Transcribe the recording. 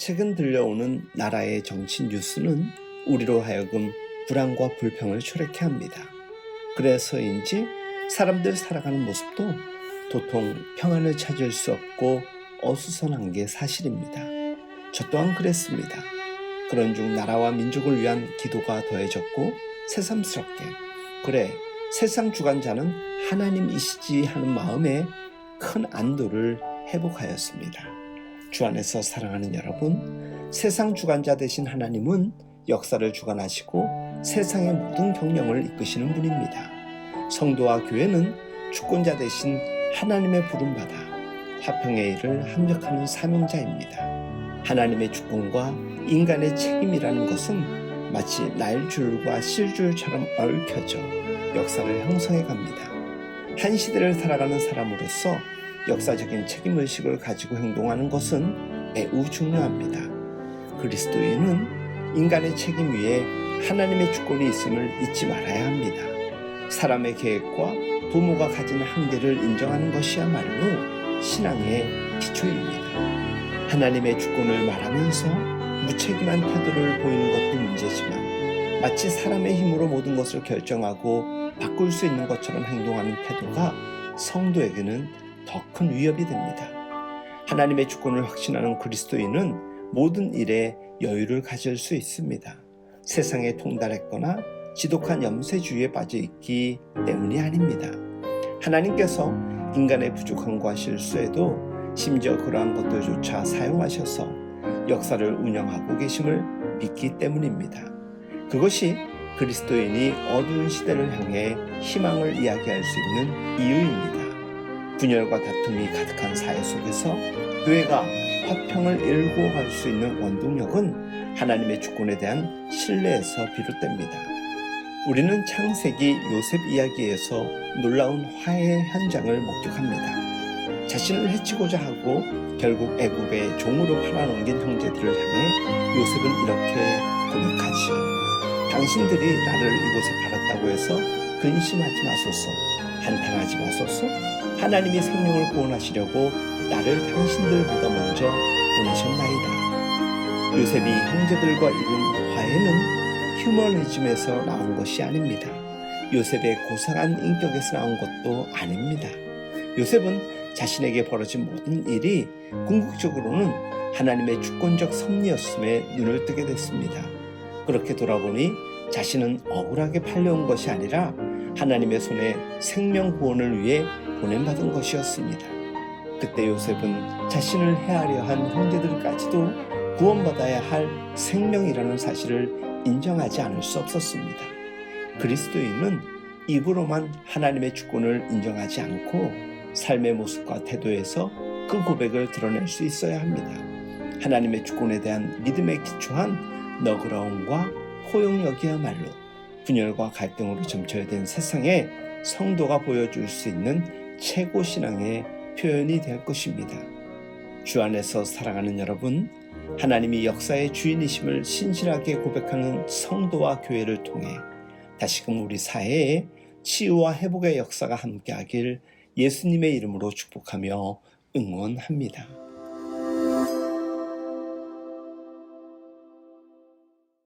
최근 들려오는 나라의 정치 뉴스는 우리로 하여금 불안과 불평을 초래케 합니다. 그래서인지 사람들 살아가는 모습도 도통 평안을 찾을 수 없고 어수선한 게 사실입니다. 저 또한 그랬습니다. 그런 중 나라와 민족을 위한 기도가 더해졌고 새삼스럽게 그래, 세상 주관자는 하나님이시지 하는 마음에 큰 안도를 회복하였습니다. 주 안에서 사랑하는 여러분, 세상 주관자 되신 하나님은 역사를 주관하시고 세상의 모든 경영을 이끄시는 분입니다. 성도와 교회는 주권자 되신 하나님의 부름받아 화평의 일을 합력하는 사명자입니다. 하나님의 주권과 인간의 책임이라는 것은 마치 날줄과 실줄처럼 얽혀져 역사를 형성해 갑니다. 한 시대를 살아가는 사람으로서 역사적인 책임의식을 가지고 행동하는 것은 매우 중요합니다. 그리스도인은 인간의 책임 위에 하나님의 주권이 있음을 잊지 말아야 합니다. 사람의 계획과 부모가 가진 한계를 인정하는 것이야말로 신앙의 기초입니다. 하나님의 주권을 말하면서 무책임한 태도를 보이는 것도 문제지만 마치 사람의 힘으로 모든 것을 결정하고 바꿀 수 있는 것처럼 행동하는 태도가 성도에게는 더 큰 위협이 됩니다. 하나님의 주권을 확신하는 그리스도인은 모든 일에 여유를 가질 수 있습니다. 세상에 통달했거나 지독한 염세주의에 빠져 있기 때문이 아닙니다. 하나님께서 인간의 부족함과 실수에도 심지어 그러한 것들조차 사용하셔서 역사를 운영하고 계심을 믿기 때문입니다. 그것이 그리스도인이 어두운 시대를 향해 희망을 이야기할 수 있는 이유입니다. 분열과 다툼이 가득한 사회 속에서 교회가 화평을 일구어 갈 수 있는 원동력은 하나님의 주권에 대한 신뢰에서 비롯됩니다. 우리는 창세기 요셉 이야기에서 놀라운 화해의 현장을 목격합니다. 자신을 해치고자 하고 결국 애굽의 종으로 팔아넘긴 형제들을 향해 요셉은 이렇게 고백하지요. 당신들이 나를 이곳에 팔았다고 해서 근심하지 마소서, 한탄하지 마소서. 하나님이 생명을 구원하시려고 나를 당신들보다 먼저 보내셨나이다. 요셉이 형제들과 이룬 화해는 휴머니즘에서 나온 것이 아닙니다. 요셉의 고상한 인격에서 나온 것도 아닙니다. 요셉은 자신에게 벌어진 모든 일이 궁극적으로는 하나님의 주권적 섭리였음에 눈을 뜨게 됐습니다. 그렇게 돌아보니 자신은 억울하게 팔려온 것이 아니라 하나님의 손에 생명 구원을 위해 보냄받은 것이었습니다. 그때 요셉은 자신을 해하려 한 형제들까지도 구원받아야 할 생명이라는 사실을 인정하지 않을 수 없었습니다. 그리스도인은 입으로만 하나님의 주권을 인정하지 않고 삶의 모습과 태도에서 그 고백을 드러낼 수 있어야 합니다. 하나님의 주권에 대한 믿음에 기초한 너그러움과 포용력이야말로 분열과 갈등으로 점철된 세상에 성도가 보여줄 수 있는 최고 신앙의 표현이 될 것입니다. 주 안에서 사랑하는 여러분, 하나님이 역사의 주인이심을 신실하게 고백하는 성도와 교회를 통해 다시금 우리 사회에 치유와 회복의 역사가 함께하길 예수님의 이름으로 축복하며 응원합니다.